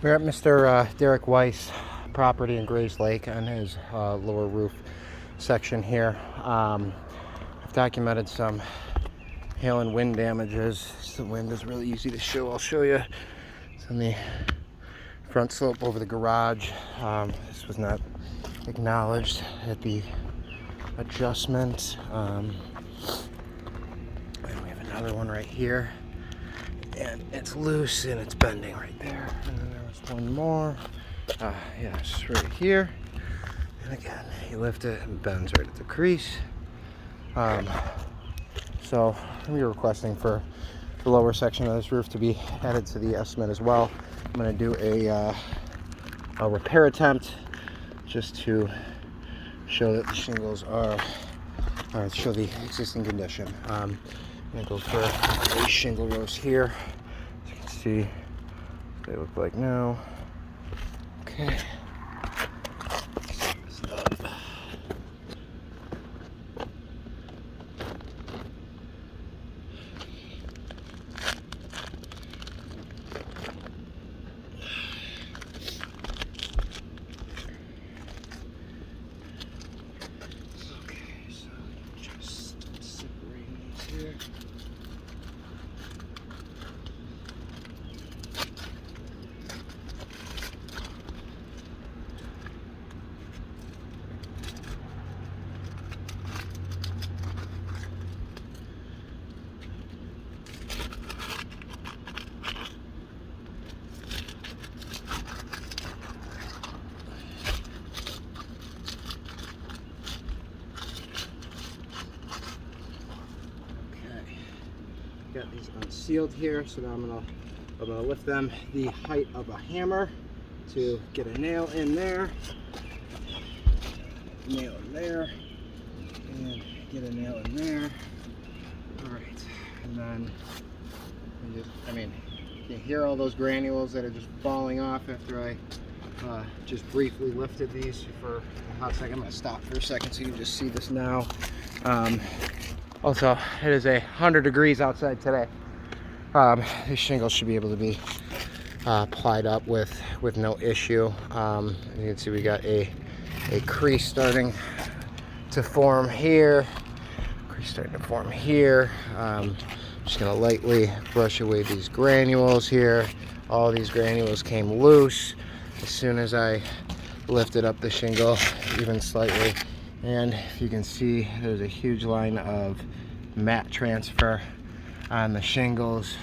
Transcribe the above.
We're at Mr. Derek Weiss property in Grays Lake on his lower roof section here. I've documented some hail and wind damages. The wind is really easy to show. I'll show you. It's on the front slope over the garage. This was not acknowledged at the adjustment. And we have another one right here. And it's loose and it's bending right there. And then there was one more. Yes, right here. And again, you lift it and it bends right at the crease. So I'm going to be requesting for the lower section of this roof to be added to the estimate as well. I'm going to do a repair attempt just to show that the shingles are, show the existing condition. I'm going to go for a shingle rows here. As you can see, what they look like now. Okay. Here. Got these unsealed here, so now I'm gonna lift them the height of a hammer to get a nail in there, nail in there, and get a nail in there. All right, and then you hear all those granules that are just falling off after I just briefly lifted these for a hot second. I'm gonna stop for a second so you can just see this now. Also, it is 100 degrees outside today. These shingles should be able to be plied up with no issue. You can see we got a crease starting to form here. Crease starting to form here. Just gonna lightly brush away these granules here. All these granules came loose as soon as I lifted up the shingle even slightly. And if you can see, there's a huge line of mat transfer on the shingles.